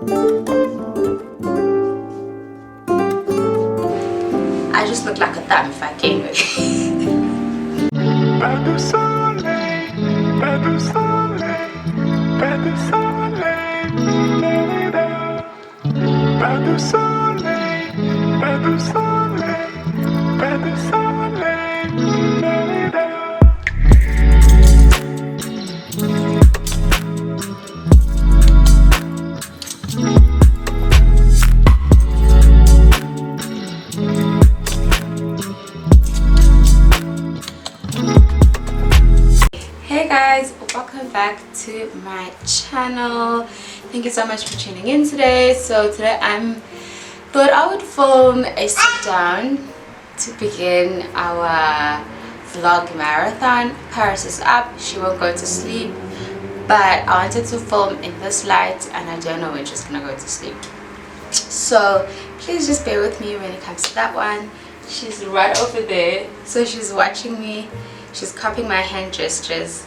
I just look like a thumb if I gain weight. Hey guys, welcome back to my channel. Thank you so much for tuning in today. So today thought I would film a sit down to begin our vlog marathon. Paris is up, she won't go to sleep, but I wanted to film in this light and I don't know when she's gonna go to sleep. So please just bear with me when it comes to that one. She's right over there, so she's watching me. She's copying my hand gestures.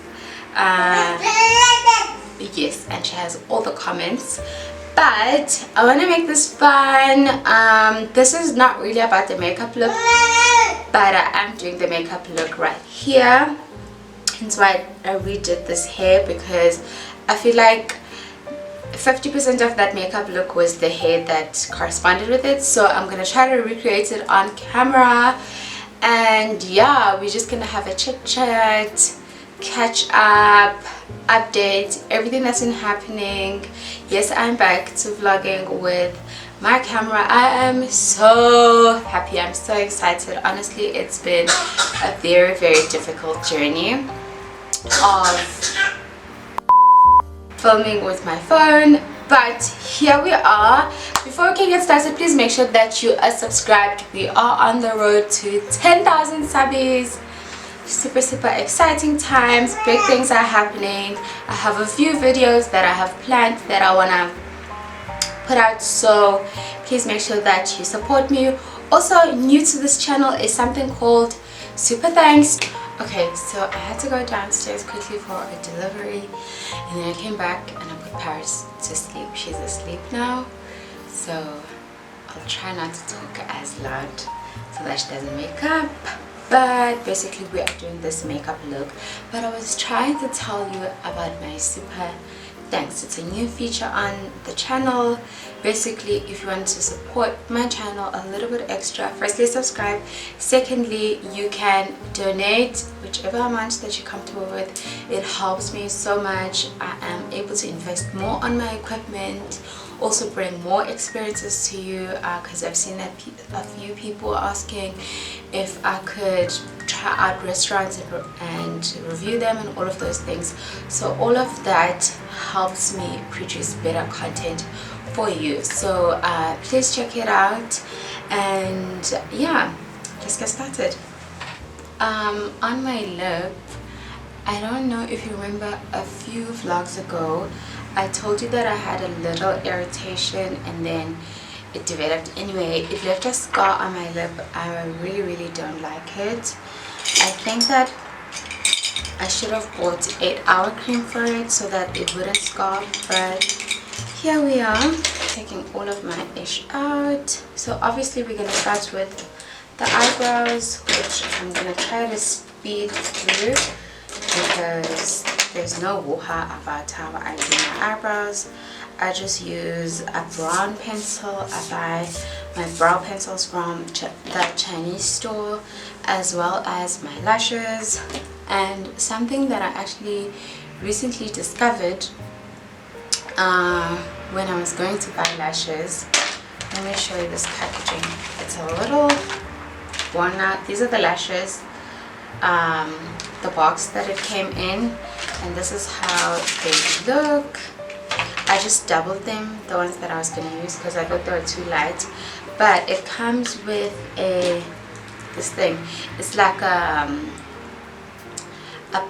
Yes, and she has all the comments. But I want to make this fun. This is not really about the makeup look, but I am doing the makeup look right here. That's why I redid this hair, because I feel like 50% of that makeup look was the hair that corresponded with it. So I'm gonna try to recreate it on camera. And yeah, we're just gonna have a chit chat, catch up, update everything that's been happening. Yes, I'm back to vlogging with my camera. I am so happy, I'm so excited. Honestly, it's been a very difficult journey of filming with my phone, but here we are. Before we can get started, please make sure that you are subscribed. We are on the road to 10,000 subbies. Super exciting times, big things are happening. I have a few videos that I have planned that I want to put out, so please make sure that you support me. Also, new to this channel is something called Super Thanks. Okay, so I had to go downstairs quickly for a delivery, and then I came back and I put Paris to sleep. She's asleep now, so I'll try not to talk as loud so that she doesn't wake up. But basically we are doing this makeup look, but I was trying to tell you about my Super Thanks. It's a new feature on the channel. Basically, if you want to support my channel a little bit extra, firstly subscribe, secondly you can donate whichever amount that you're comfortable with. It helps me so much. I am able to invest more on my equipment, also bring more experiences to you, because I've seen that a few people asking if I could try out restaurants and review them and all of those things. So all of that helps me produce better content for you. So please check it out, and yeah, let's get started. On my lip, I don't know if you remember a few vlogs ago I told you that I had a little irritation and then it developed. Anyway, it left a scar on my lip. I really don't like it. I think that I should have bought 8-hour cream for it so that it wouldn't scar, but here we are, taking all of my ish out. So obviously we're going to start with the eyebrows, which I'm going to try to speed through because there's no wuha about how I do my eyebrows. I just use a brown pencil. I buy my brow pencils from the Chinese store, as well as my lashes. And something that I actually recently discovered when I was going to buy lashes, let me show you this packaging. It's a little worn out. These are the lashes, the box that it came in, and this is how they look. I just doubled them, the ones that I was going to use, because I thought they were too light. But it comes with this thing. It's like a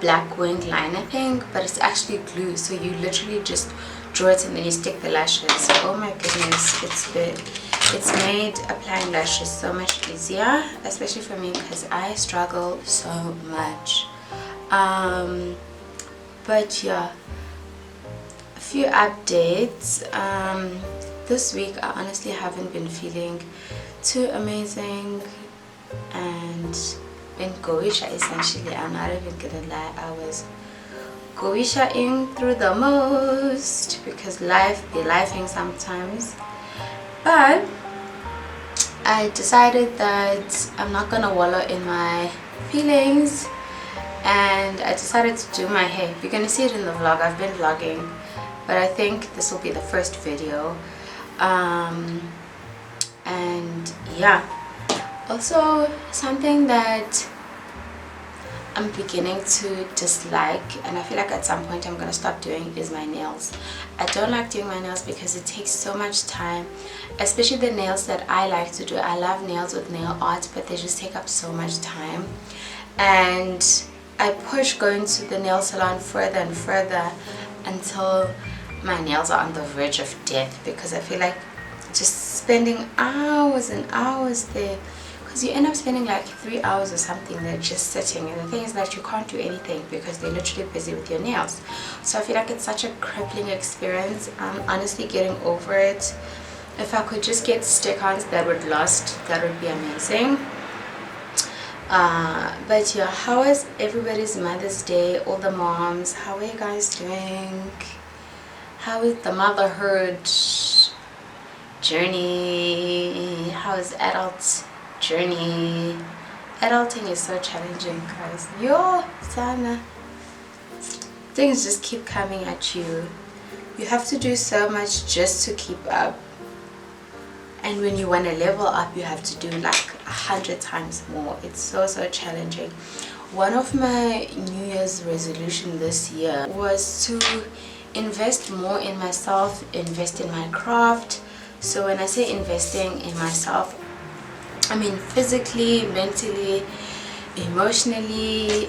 black wing liner thing, but it's actually glue, so you literally just draw it and then you stick the lashes. Oh my goodness, it's made applying lashes so much easier, especially for me because I struggle so much. But yeah, few updates. This week I honestly haven't been feeling too amazing, and in Goisha essentially, I'm not even gonna lie, I was Goisha-ing through the most because life be lifing sometimes. But I decided that I'm not gonna wallow in my feelings, and I decided to do my hair. You're gonna see it in the vlog. I've been vlogging, but I think this will be the first video. And yeah, also something that I'm beginning to dislike, and I feel like at some point I'm gonna stop doing, is my nails. I don't like doing my nails because it takes so much time, especially the nails that I like to do. I love nails with nail art, but they just take up so much time, and I push going to the nail salon further and further until my nails are on the verge of death, because I feel like just spending hours and hours there, because you end up spending like 3 hours or something there just sitting, and the thing is that you can't do anything because they're literally busy with your nails. So I feel like it's such a crippling experience. I'm honestly getting over it. If I could just get stick-ons that would last, that would be amazing. But yeah, how was everybody's Mother's Day? All the moms, how are you guys doing? How is the motherhood journey? How is adult journey? Adulting is so challenging, guys. Yo, Sana, things just keep coming at you. You have to do so much just to keep up, and when you want to level up, you have to do like 100 times more. It's so challenging. One of my New Year's resolution this year was to invest more in myself, invest in my craft. So when I say investing in myself, I mean physically, mentally, emotionally,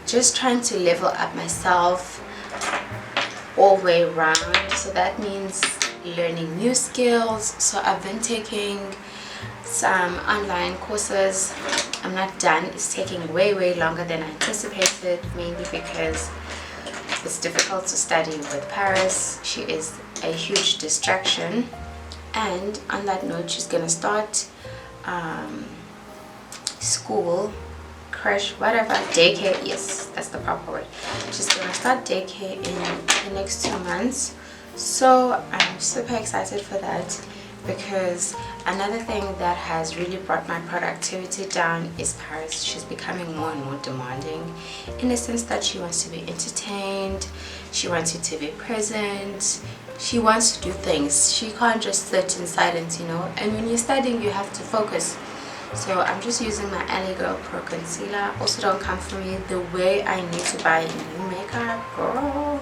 just trying to level up myself all the way around. So that means learning new skills. So I've been taking some online courses. I'm not done. It's taking way longer than I anticipated, mainly because it's difficult to study with Paris. She is a huge distraction. And on that note, she's gonna start school, crash, whatever, daycare. Yes, that's the proper word. She's gonna start daycare in the next 2 months. So I'm super excited for that, because another thing that has really brought my productivity down is Paris. She's becoming more and more demanding, in the sense that she wants to be entertained, she wants you to be present, she wants to do things. She can't just sit in silence, you know. And when you're studying, you have to focus. So I'm just using my Alley Girl Pro Concealer. Also, don't come for me the way I need to buy new makeup, girl.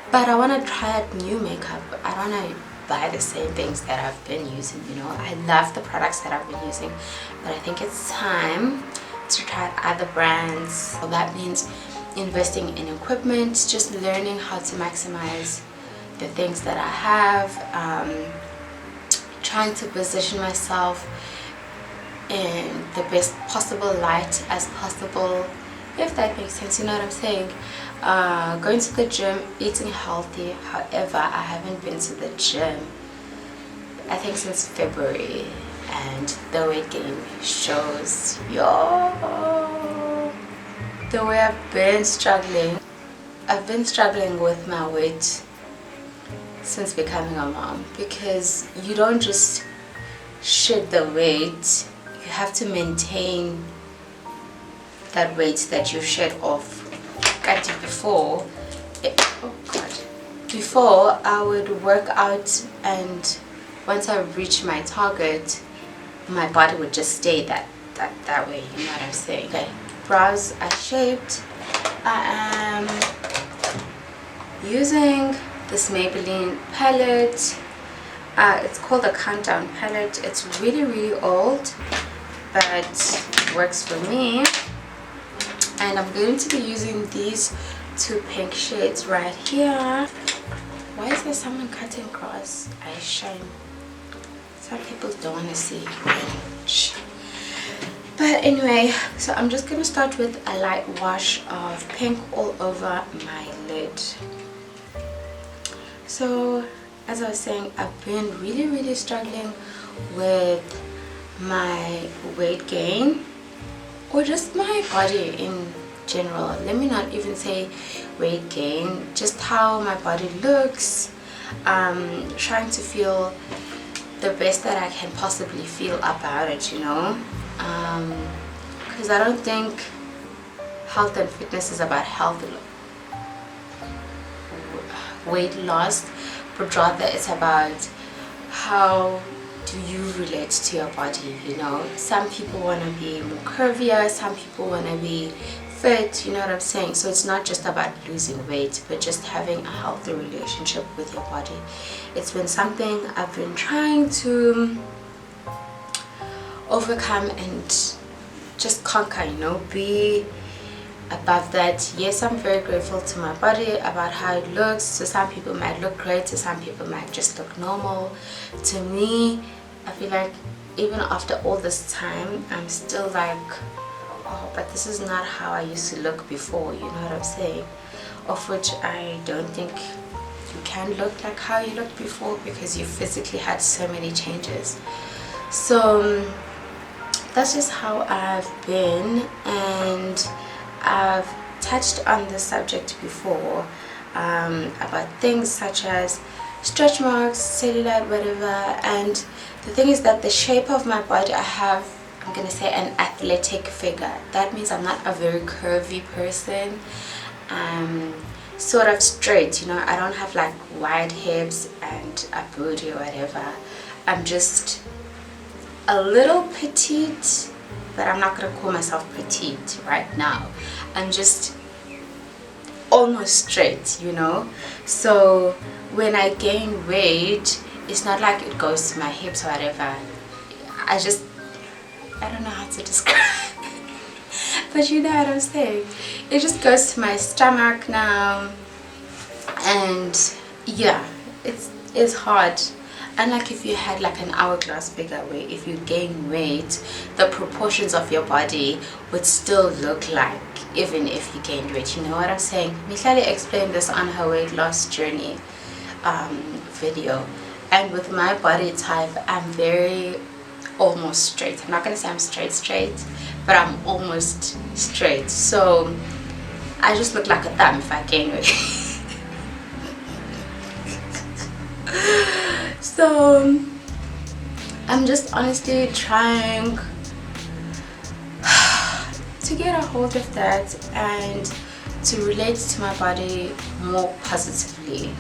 But I want to try out new makeup. I don't want to buy the same things that I've been using, you know. I love the products that I've been using, but I think it's time to try out other brands. So that means investing in equipment, just learning how to maximize the things that I have, trying to position myself in the best possible light as possible, if that makes sense, you know what I'm saying. Going to the gym, eating healthy. However, I haven't been to the gym, I think, since February, and the weight gain shows. Yo, the way I've been struggling with my weight since becoming a mom, because you don't just shed the weight, you have to maintain that weight that you shed off. Before I would work out, and once I reach my target, my body would just stay that way, you know what I'm saying. Okay, brows are shaped. I am using this Maybelline palette. It's called the Countdown palette. It's really old, but it works for me. And I'm going to be using these 2 pink shades right here. Why is there someone cutting grass? I shame. Some people don't want to see. But anyway, so I'm just gonna start with a light wash of pink all over my lid. So as I was saying, I've been really struggling with my weight gain, or just my body in general. Let me not even say weight gain, just how my body looks. Trying to feel the best that I can possibly feel about it, you know, because I don't think health and fitness is about health, weight loss, but rather it's about how do you relate to your body. You know, some people want to be more curvier, some people want to be fit, you know what I'm saying? So it's not just about losing weight, but just having a healthy relationship with your body. It's been something I've been trying to overcome and just conquer, you know, be above that. Yes, I'm very grateful to my body about how it looks. So some people might look great, to some people might just look normal. To me, I feel like even after all this time, I'm still like, oh, but this is not how I used to look before, you know what I'm saying? Of which I don't think you can look like how you looked before, because you physically had so many changes. So that's just how I've been, and I've touched on this subject before, about things such as stretch marks, cellulite, whatever. And the thing is that the shape of my body, I have, I'm gonna say, an athletic figure. That means I'm not a very curvy person. Sort of straight, you know. I don't have like wide hips and a booty or whatever. I'm just a little petite, but I'm not gonna call myself petite right now. I'm just almost straight, you know. So when I gain weight, it's not like it goes to my hips or whatever. I don't know how to describe but you know what I'm saying. It just goes to my stomach now, and yeah, it's hard. Unlike if you had like an hourglass figure, where if you gain weight, the proportions of your body would still look like even if you gained weight, you know what I'm saying? Mihlali explained this on her weight loss journey video. And with my body type, I'm very almost straight. I'm not gonna say I'm straight, but I'm almost straight. So I just look like a thumb if I gain weight. So I'm just honestly trying to get a hold of that and to relate to my body more positively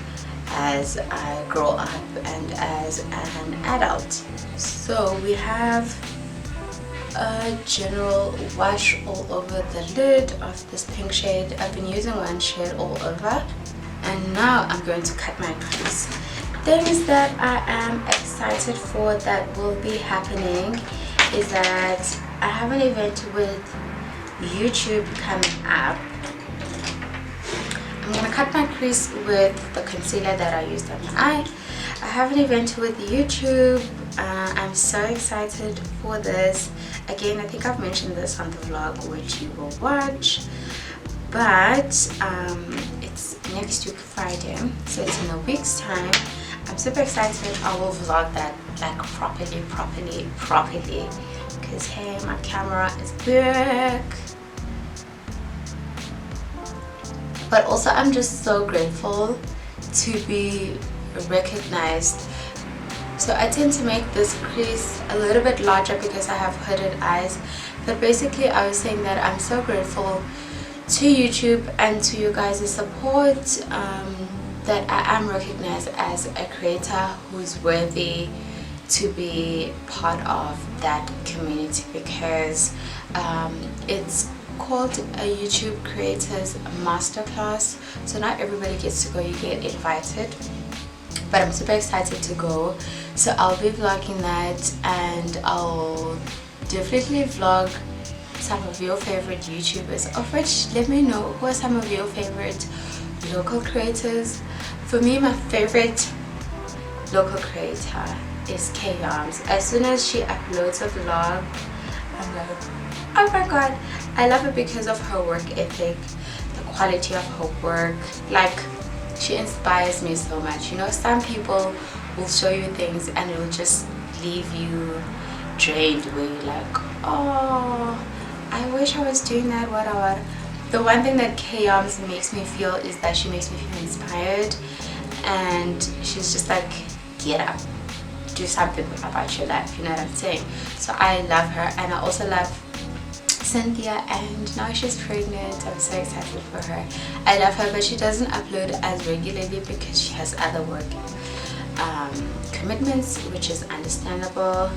as I grow up and as an adult. So we have a general wash all over the lid of this pink shade. I've been using one shade all over, and now I'm going to cut my crease. Things that I am excited for that will be happening is that I have an event with YouTube coming up. I'm gonna cut my crease with the concealer that I used on my eye. I have an event with YouTube. I'm so excited for this. Again, I think I've mentioned this on the vlog which you will watch, but it's next week Friday, so it's in a week's time. I'm super excited. I will vlog that like properly, because hey, my camera is back. But also I'm just so grateful to be recognized. So I tend to make this crease a little bit larger because I have hooded eyes, but basically I was saying that I'm so grateful to YouTube and to you guys' support, that I am recognized as a creator who's worthy to be part of that community, because it's called a YouTube Creators Masterclass. So not everybody gets to go, you get invited, but I'm super excited to go. So I'll be vlogging that, and I'll definitely vlog some of your favorite YouTubers, of which let me know who are some of your favorite local creators. For me, my favorite local creator is K Arms. As soon as she uploads a vlog, I'm like, Oh my god, I love her because of her work ethic, the quality of her work. Like, she inspires me so much. You know, some people will show you things and it will just leave you drained, where you're like, oh, I wish I was doing that, what. The one thing that Chaos makes me feel is that she makes me feel inspired, and she's just like, get up, do something about your life, you know what I'm saying? So I love her. And I also love Cynthia, and now she's pregnant. I'm so excited for her. I love her, but she doesn't upload as regularly because she has other work commitments, which is understandable.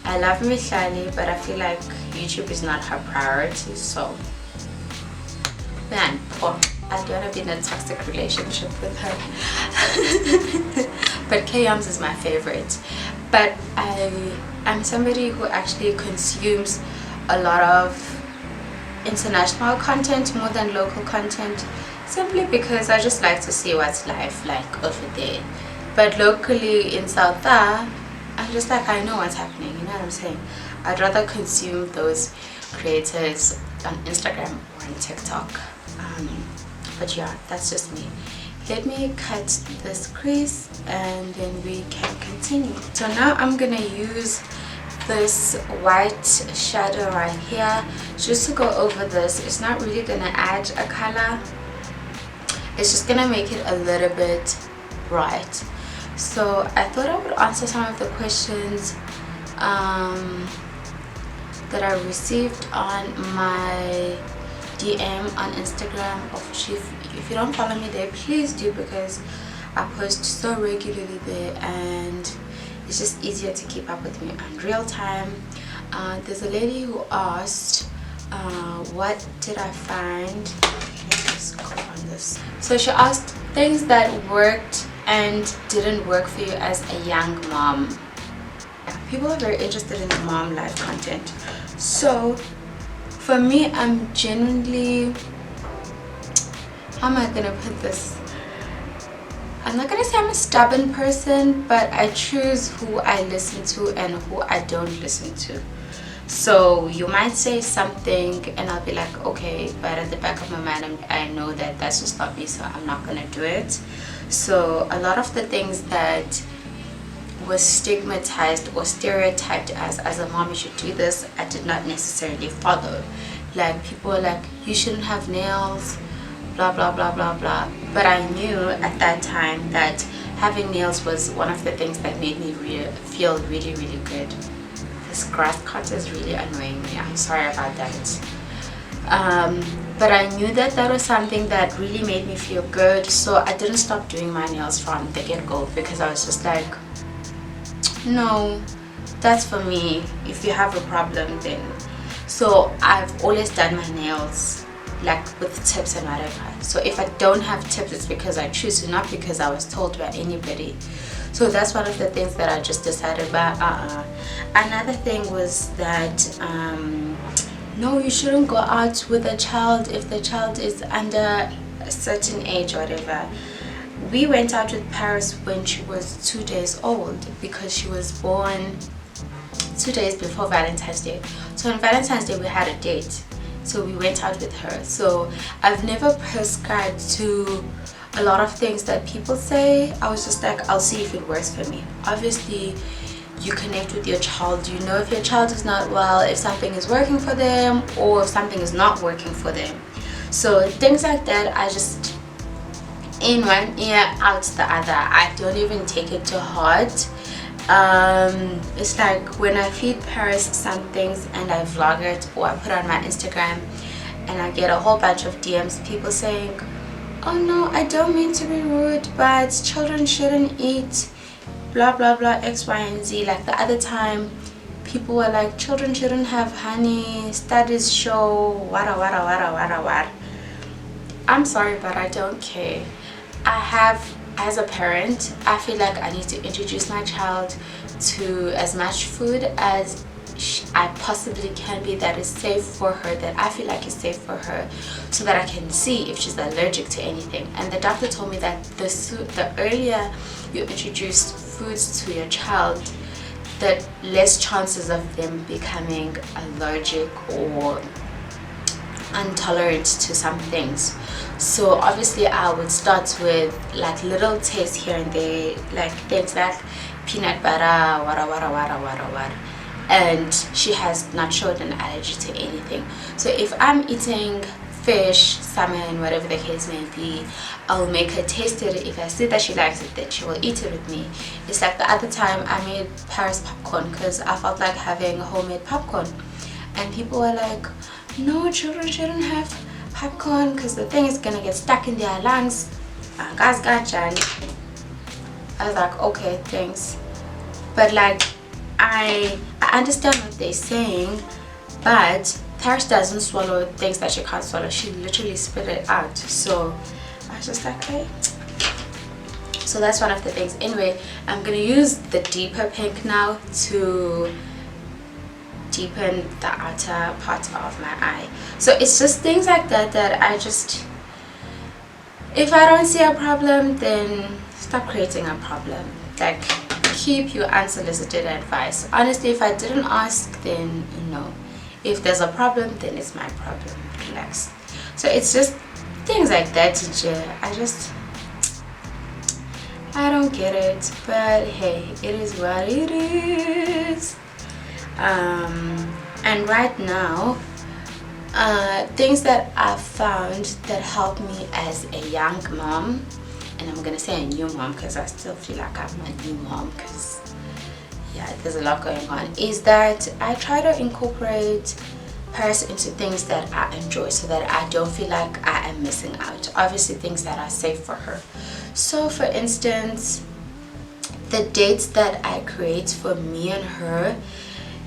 I love Mihlali, but I feel like YouTube is not her priority. So man, I don't want to be in a toxic relationship with her. But Kayams is my favorite. But I'm somebody who actually consumes a lot of international content more than local content, simply because I just like to see what's life like over there. But locally in South Africa, I'm just like, I know what's happening, you know what I'm saying? I'd rather consume those creators on Instagram or on TikTok. But yeah, that's just me. Let me cut this crease and then we can continue. So now I'm gonna use this white shadow right here just to go over this. It's not really gonna add a color, it's just gonna make it a little bit bright. So I thought I would answer some of the questions that I received on my DM on Instagram. If you don't follow me there, please do, because I post so regularly there and it's just easier to keep up with me on real time. There's a lady who asked what did I find. Let's go on this. So she asked things that worked and didn't work for you as a young mom. People are very interested in mom life content. So for me, I'm genuinely, how am I gonna put this? I'm not gonna say I'm a stubborn person, but I choose who I listen to and who I don't listen to. So you might say something and I'll be like, okay, but at the back of my mind I know that that's just not me, so I'm not gonna do it. So a lot of the things that was stigmatized or stereotyped as a mom, you should do this, I did not necessarily follow. Like, people were like, you shouldn't have nails, blah blah blah blah blah. But I knew at that time that having nails was one of the things that made me feel really good. This grass cutter is really annoying me, I'm sorry about that. But I knew that that was something that really made me feel good, so I didn't stop doing my nails from the get-go, because I was just like, no, that's for me. If you have a problem, then. So I've always done my nails like with tips and whatever. So if I don't have tips, it's because I choose to, not because I was told by anybody. So that's one of the things that I just decided about. Another thing was that no, you shouldn't go out with a child if the child is under a certain age or whatever. We went out with Paris when she was 2 days old, because she was born 2 days before Valentine's Day. So on Valentine's Day we had a date, so we went out with her. So I've never prescribed to a lot of things that people say. I was just like, I'll see if it works for me. Obviously you connect with your child, you know if your child is not well, if something is working for them or if something is not working for them. So things like that, I just in one ear out the other. I don't even take it to heart. It's like when I feed Paris some things and I vlog it or I put on my Instagram and I get a whole bunch of DMs, people saying, oh no, I don't mean to be rude, but children shouldn't eat blah blah blah X, Y and Z. Like the other time people were like, children shouldn't have honey, studies show wada wada wada wada wada. I'm sorry, but I don't care. I have, as a parent, I feel like I need to introduce my child to as much food as I possibly can be that is safe for her, that I feel like is safe for her, so that I can see if she's allergic to anything. And the doctor told me that the earlier you introduce foods to your child, the less chances of them becoming allergic or intolerant to some things. So obviously I would start with like little tastes here and there, like things like peanut butter, wara, and she has not showed an allergy to anything. So if I'm eating fish, salmon, whatever the case may be, I'll make her taste it. If I see that she likes it, then she will eat it with me. It's like the other time I made Paris popcorn because I felt like having homemade popcorn, and people were like, no, children shouldn't have popcorn because the thing is gonna get stuck in their lungs. I was like, okay, thanks, but like I understand what they're saying, but Paris doesn't swallow things that she can't swallow. She literally spit it out. So I was just like, okay. So that's one of the things. Anyway, I'm gonna use the deeper pink now to deepen the outer part of my eye. So it's just things like that that I just, if I don't see a problem, then stop creating a problem. Like, keep your unsolicited advice. Honestly, if I didn't ask, then if there's a problem, then it's my problem. Relax. So it's just things like that. I don't get it, but hey, it is what it is. And right now, things that I've found that help me as a young mom, and I'm gonna say a new mom because I still feel like I'm a new mom because yeah, there's a lot going on, is that I try to incorporate Paris into things that I enjoy so that I don't feel like I am missing out. Obviously things that are safe for her. So for instance, the dates that I create for me and her,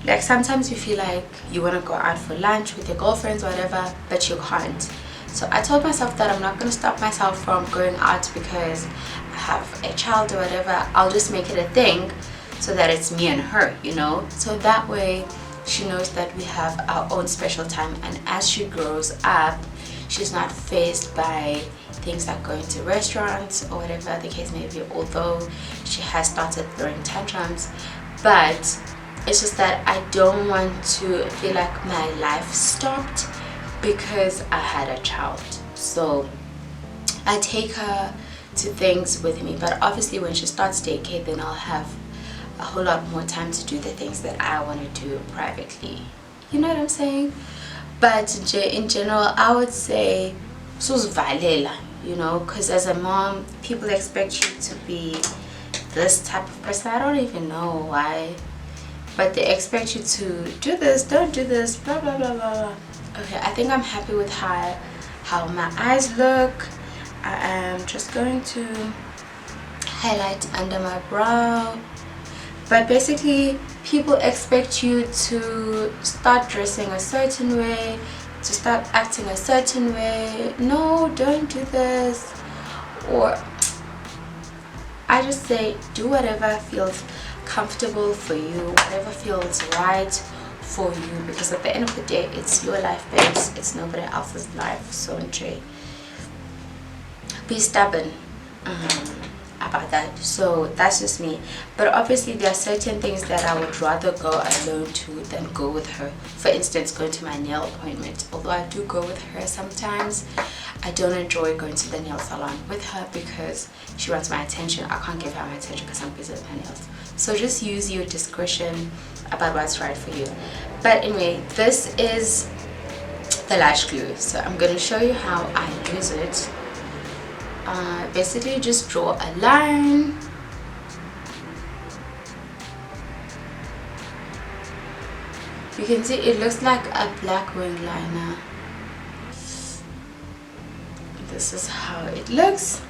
like sometimes you feel like you want to go out for lunch with your girlfriends or whatever, but you can't. So I told myself that I'm not going to stop myself from going out because I have a child or whatever. I'll just make it a thing so that it's me and her, so that way she knows that we have our own special time, and as she grows up, she's not faced by things like going to restaurants or whatever the case may be, although she has started throwing tantrums. But it's just that I don't want to feel like my life stopped because I had a child. So I take her to things with me, but obviously when she starts daycare, then I'll have a whole lot more time to do the things that I want to do privately. You know what I'm saying? But in general, I would say Valela, because as a mom, people expect you to be this type of person. I don't even know why, but they expect you to do this, don't do this, blah blah blah blah blah. Okay, I think I'm happy with how my eyes look. I am just going to highlight under my brow. But basically, people expect you to start dressing a certain way, to start acting a certain way. No, don't do this. Or I just say do whatever feels comfortable for you, whatever feels right for you, because at the end of the day, it's your life, babes. It's nobody else's life. So be stubborn about that. So that's just me. But obviously there are certain things that I would rather go alone to than go with her. For instance, going to my nail appointment. Although I do go with her sometimes, I don't enjoy going to the nail salon with her because she wants my attention. I can't give her my attention because I'm busy with my nails. So just use your discretion about what's right for you. But anyway, this is the lash glue. So I'm going to show you how I use it. Basically just draw a line, you can see it looks like a black wing liner. This is how it looks.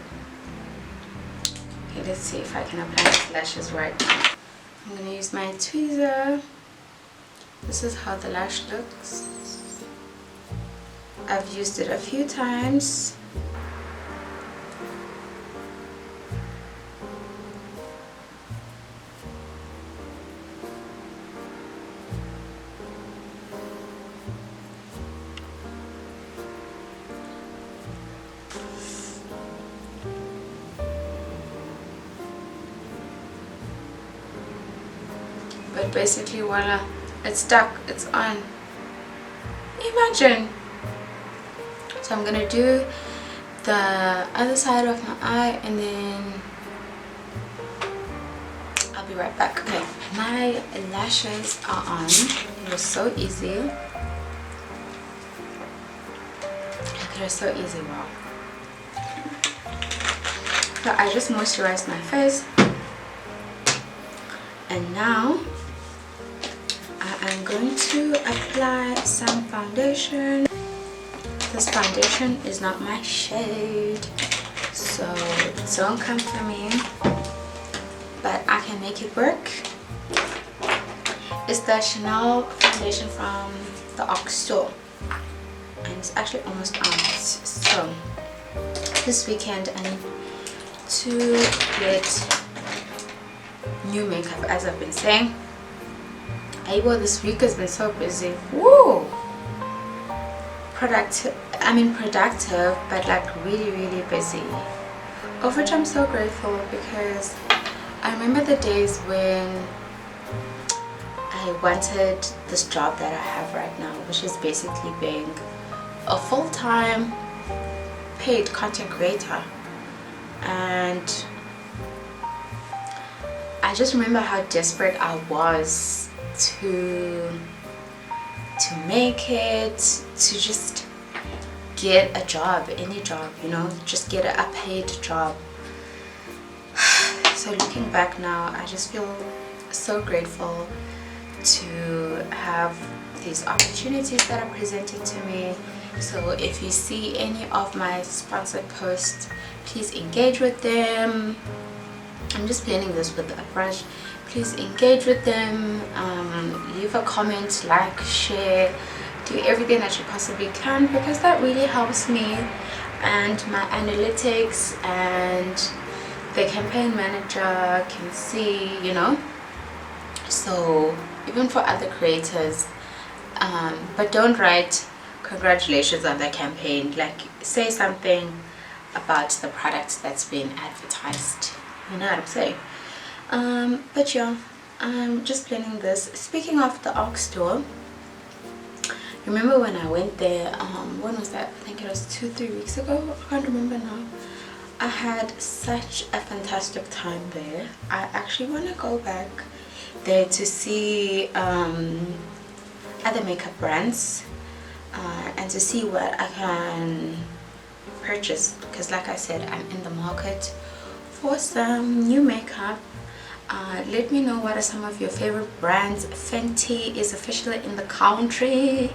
Okay, let's see if I can apply these lashes right. I'm going to use my tweezer. This is how the lash looks. I've used it a few times. But but basically voila, it's stuck, it's on. Imagine. So I'm gonna do the other side of my eye and then I'll be right back. Okay, my lashes are on. It was so easy. It was so easy. Wow. So I just moisturized my face, and now I am going to apply some foundation. This foundation is not my shade, so don't come for me, but I can make it work. It's the Chanel foundation from the Ox store, and it's actually almost out. So this weekend I need to get new makeup, as I've been saying. This week has been so busy. Woo! Productive, but like really busy, of which I'm so grateful, because I remember the days when I wanted this job that I have right now, which is basically being a full-time paid content creator, and I just remember how desperate I was to make it, to just get a job, any job, you know, just get a paid job. So looking back now, I just feel so grateful to have these opportunities that are presented to me. So if you see any of my sponsored posts, please engage with them. I'm just blending this with a brush. Please engage with them, leave a comment, like, share, do everything that you possibly can, because that really helps me and my analytics, and the campaign manager can see, you know. So even for other creators, but don't write congratulations on the campaign, like say something about the product that's been advertised, you know what I'm saying. But yeah, I'm just blending this. Speaking of the Ox store, remember when I went there, when was that? I think it was 2-3 weeks ago, I can't remember now. I had such a fantastic time there. I actually want to go back there to see other makeup brands, and to see what I can purchase, because like I said, I'm in the market for some new makeup. Let me know what are some of your favorite brands. Fenty is officially in the country.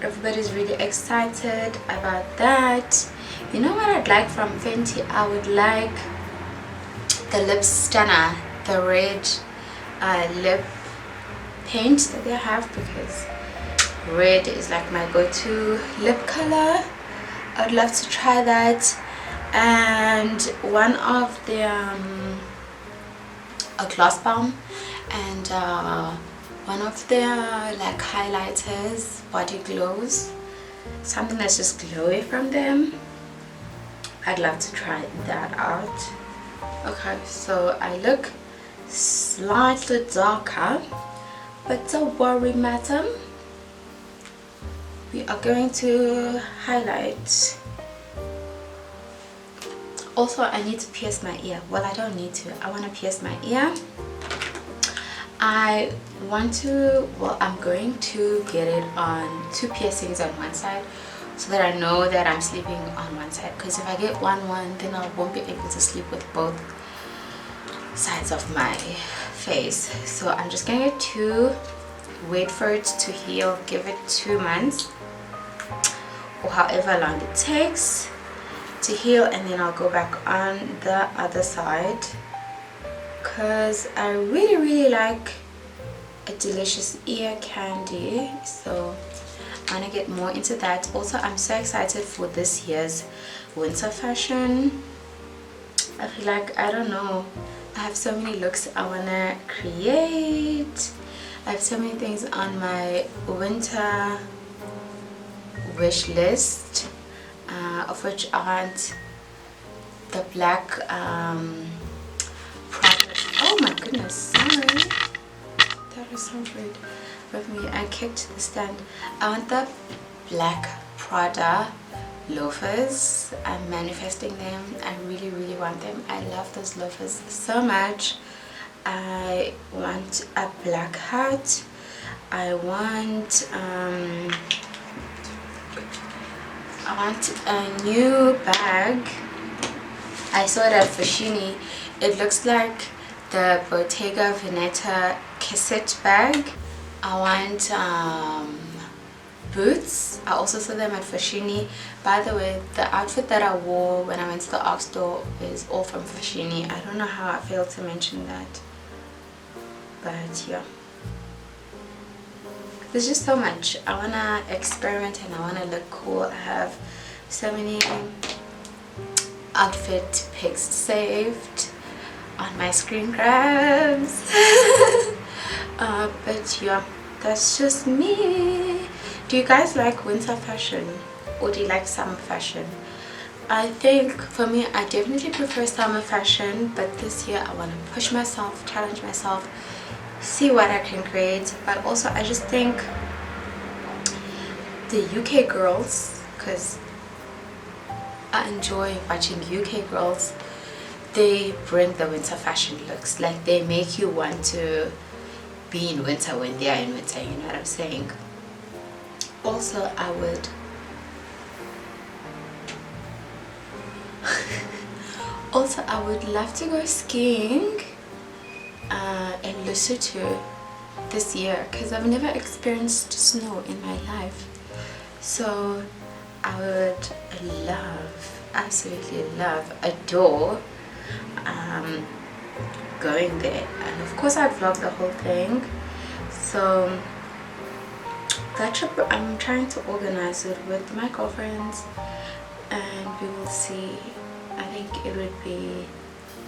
Everybody's really excited about that. You know what I'd like from Fenty? I would like the lip stunner, the red lip paint that they have, because red is like my go-to lip color. I'd love to try that. And one of the a gloss balm, and one of their like highlighters, body glows, something that's just glowy from them. I'd love to try that out. Okay, so I look slightly darker, but don't worry, madam, we are going to highlight. Also, I need to pierce my ear. Well, I don't need to. I want to pierce my ear. I'm going to get it on 2 piercings on one side, so that I know that I'm sleeping on one side, because if I get one, then I won't be able to sleep with both sides of my face. So I'm just going to wait for it to heal, give it 2 months or however long it takes to heal, and then I'll go back on the other side, because I really like a delicious ear candy. So I want to get more into that. Also, I'm so excited for this year's winter fashion. I feel like, I don't know, I have so many looks I want to create. I have so many things on my winter wish list, of which aren't the black product. Oh my goodness, sorry, That was so rude of me. I kicked the stand. I want the black Prada loafers. I'm manifesting them. I really, really want them. I love those loafers so much. I want a black hat. I want a new bag. I saw it at Foschini. It looks like the Bottega Veneta cassette bag. I want boots. I also saw them at Foschini. By the way, the outfit that I wore when I went to the ARC store is all from Foschini. I don't know how I failed to mention that, but yeah, there's just so much. I want to experiment and I want to look cool. I have so many outfit pics saved on my screen grabs. But yeah, that's just me. Do you guys like winter fashion or do you like summer fashion? I think for me, I definitely prefer summer fashion, but this year I want to push myself, challenge myself, see what I can create. But also I just think the UK girls, because I enjoy watching UK girls, they bring the winter fashion looks. Like they make you want to be in winter when they are in winter, you know what I'm saying? Also I would love to go skiing in Lesotho this year, because I've never experienced snow in my life. So I would love, absolutely love, adore going there. And of course I'd vlog the whole thing. So that trip, I'm trying to organize it with my girlfriends and we will see. I think it would be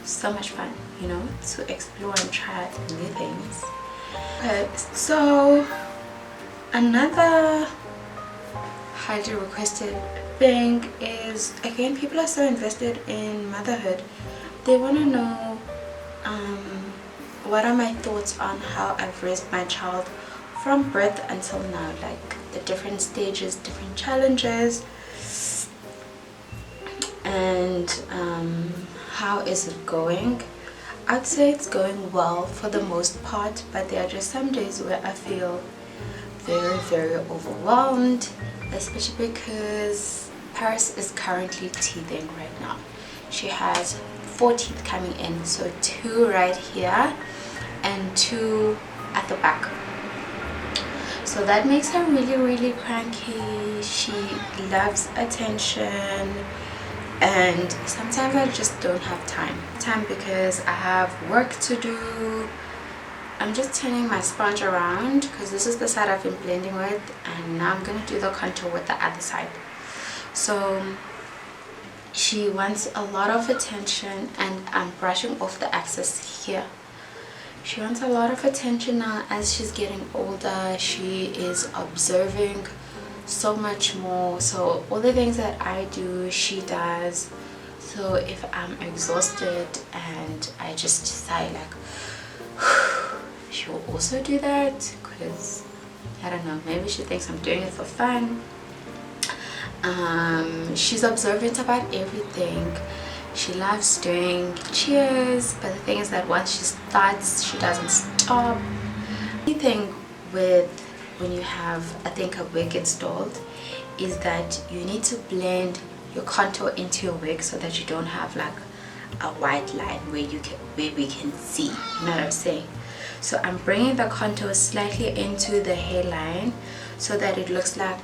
so much fun, you know, to explore and try new things. Okay, so another highly requested thing is, again, people are so invested in motherhood. They want to know what are my thoughts on how I've raised my child from birth until now, like the different stages, different challenges, and how is it going. I'd say it's going well for the most part, but there are just some days where I feel very, very overwhelmed, especially because Paris is currently teething right now. She has 4 teeth coming in, so 2 right here and 2 at the back. So that makes her really, really cranky. She loves attention, and sometimes I just don't have time because I have work to do. I'm just turning my sponge around because this is the side I've been blending with, and now I'm going to do the contour with the other side. So she wants a lot of attention, and I'm brushing off the excess here. She wants a lot of attention now. As she's getting older, she is observing so much more. So all the things that I do, she does. So if I'm exhausted and I just decide like she will also do that, because I don't know, maybe she thinks I'm doing it for fun. She's observant about everything. She loves doing cheers, but the thing is that once she starts, she doesn't stop. The thing with when you have, I think, a wig installed is that you need to blend your contour into your wig so that you don't have like a white line where we can see, you know what I'm saying? So I'm bringing the contour slightly into the hairline so that it looks like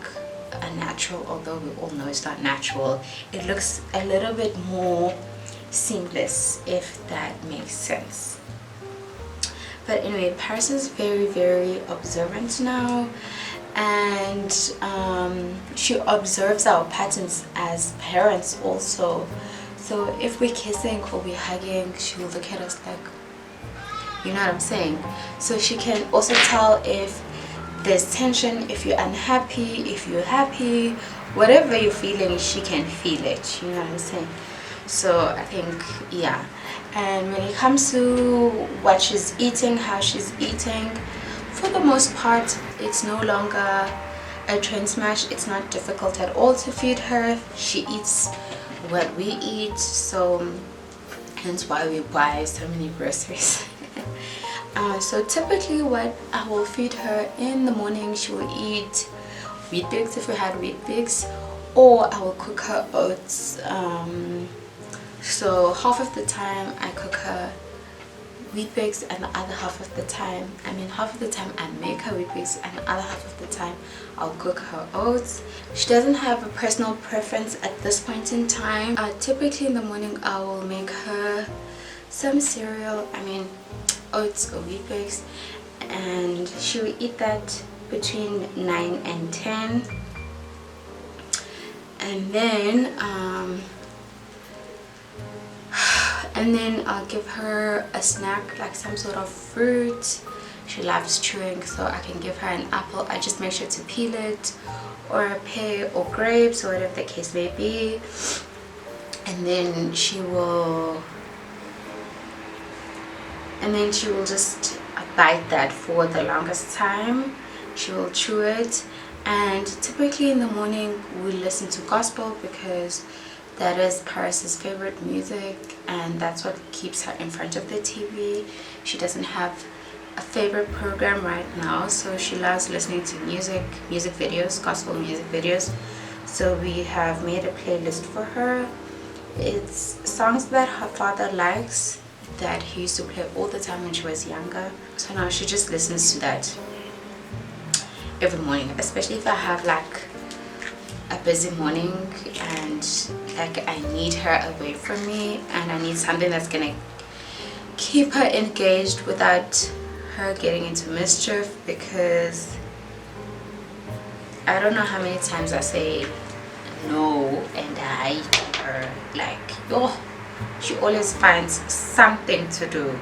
a natural, although we all know it's not natural. It looks a little bit more seamless, if that makes sense. But anyway, Paris is very, very observant now, and she observes our patterns as parents also. So if we're kissing or we're hugging, she will look at us like, you know what I'm saying? So she can also tell if there's tension, if you're unhappy, if you're happy, whatever you're feeling, she can feel it, you know what I'm saying? So I think, yeah. And when it comes to what she's eating, how she's eating, for the most part, it's no longer a train smash. It's not difficult at all to feed her. She eats what we eat, so hence why we buy so many groceries. So typically what I will feed her in the morning, she will eat wheat bix if we had wheat bix, or I will cook her oats. So half of the time I cook her wheat bix, and the other half of the time, half of the time I make her wheat bix, and the other half of the time I'll cook her oats. She doesn't have a personal preference at this point in time. Typically in the morning I will make her some cereal, oats or wheat bix, and she will eat that between 9 and 10, and then I'll give her a snack, like some sort of fruit. She loves chewing, so I can give her an apple. I just make sure to peel it, or a pear or grapes, or whatever the case may be, and then she will just bite that for the longest time. She will chew it, and typically in the morning we listen to gospel because that is Paris's favorite music, and that's what keeps her in front of the TV. She doesn't have a favorite program right now, so she loves listening to music videos, gospel music videos. So we have made a playlist for her. It's songs that her father likes, that he used to play all the time when she was younger. So now she just listens to that every morning, especially if I have like a busy morning and like I need her away from me, and I need something that's gonna keep her engaged without her getting into mischief, because I don't know how many times I say no and I tell her like, she always finds something to do,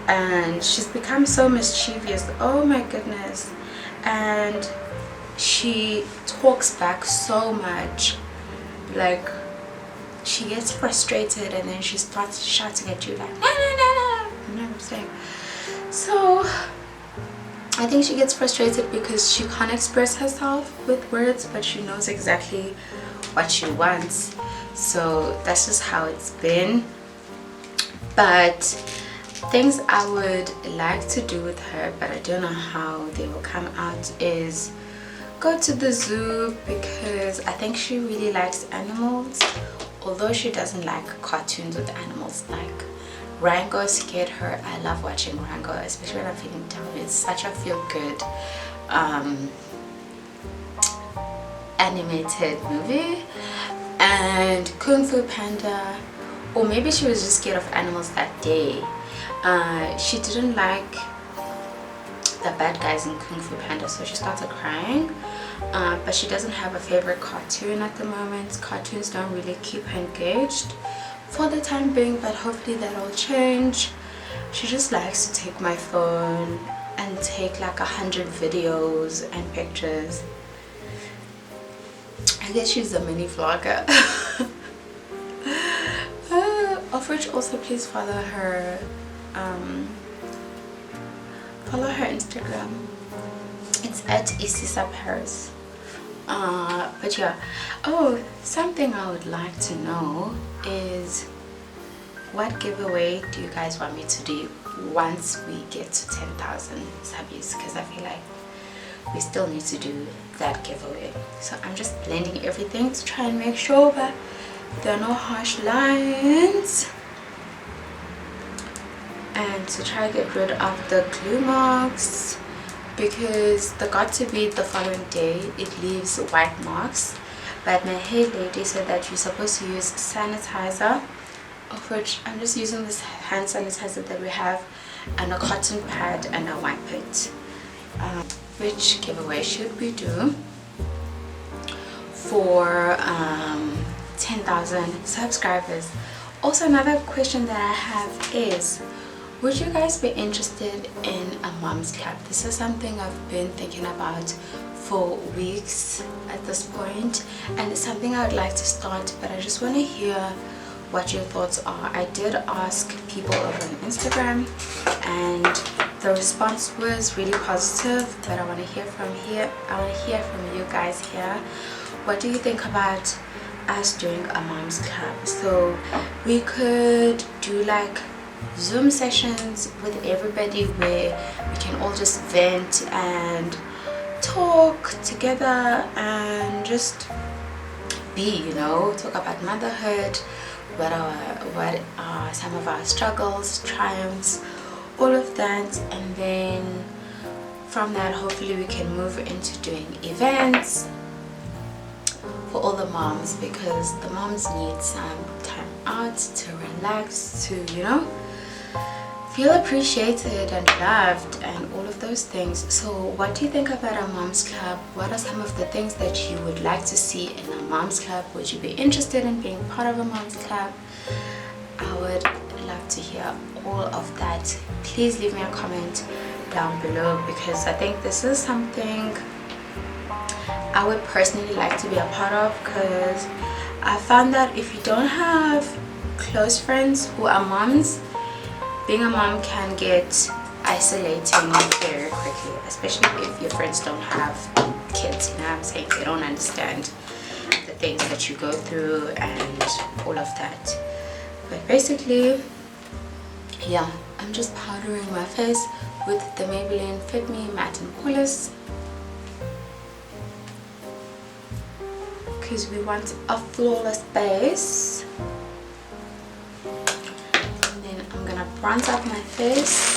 and she's become so mischievous, oh my goodness, and she talks back so much. Like, she gets frustrated and then she starts shouting at you like, no, no, no, no. You know what I'm saying? So I think she gets frustrated because she can't express herself with words, but she knows exactly what she wants. So that's just how it's been. But things I would like to do with her, but I don't know how they will come out, is go to the zoo, because I think she really likes animals, although she doesn't like cartoons with animals. Like Rango scared her. I love watching Rango, especially when I'm feeling down. It's such a feel-good animated movie. And Kung Fu Panda, or maybe she was just scared of animals that day. She didn't like the bad guys in Kung Fu Panda, so she started crying. But she doesn't have a favorite cartoon at the moment. Cartoons don't really keep her engaged for the time being, but hopefully that'll change. She just likes to take my phone and take like 100 videos and pictures. I guess she's a mini vlogger. Of which also please follow her Instagram. It's at Isisa Paris. But yeah, something I would like to know is, what giveaway do you guys want me to do once we get to 10,000 subbies? Because I feel like we still need to do that giveaway. So I'm just blending everything to try and make sure that there are no harsh lines, and to try to get rid of the glue marks, because the got to be the following day it leaves white marks. But my hair lady said that you're supposed to use sanitizer, of which I'm just using this hand sanitizer that we have, and a cotton pad and a wipe it. Which giveaway should we do for 10,000 subscribers? Also, another question that I have is, would you guys be interested in a mom's club? This is something I've been thinking about for weeks at this point, and it's something I would like to start, but I just want to hear what your thoughts are. I did ask people over on Instagram, and the response was really positive, but I want to hear from you guys here. What do you think about us doing a mom's club? So we could do like Zoom sessions with everybody where we can all just vent and talk together and just be, you know, talk about motherhood, what are some of our struggles, triumphs, all of that. And then from that, hopefully we can move into doing events for all the moms, because the moms need some time out to relax, to, you know, feel appreciated and loved and all of those things. So what do you think about a mom's club? What are some of the things that you would like to see in a mom's club? Would you be interested in being part of a mom's club? I would love to hear all of that. Please leave me a comment down below, because I think this is something I would personally like to be a part of, because I found that if you don't have close friends who are moms, being a mom can get isolating very quickly, especially if your friends don't have kids, you know what I'm saying? They don't understand the things that you go through and all of that. But basically, yeah, I'm just powdering my face with the Maybelline Fit Me Matte and Polish, because we want a flawless base. And then I'm gonna bronze up my face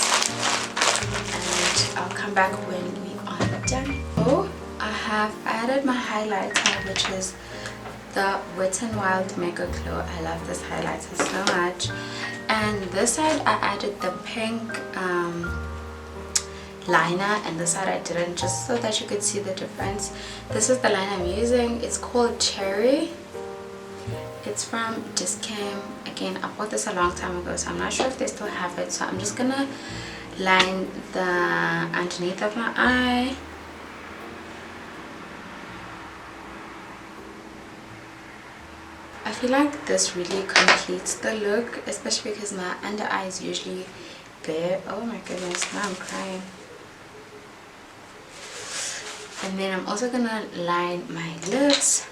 and I'll come back when we are done. Oh, I have added my highlighter, which is the Wet n Wild Mega Glow. I love this highlighter so much. And this side I added the pink liner, and this side I didn't, just so that you could see the difference. This is the line I'm using. It's called Cherry. It's from Discam. Again, I bought this a long time ago, so I'm not sure if they still have it. So I'm just gonna line the underneath of my eye. I feel like this really completes the look, especially because my under eye is usually bare. Oh my goodness, now I'm crying. And then I'm also gonna line my lips.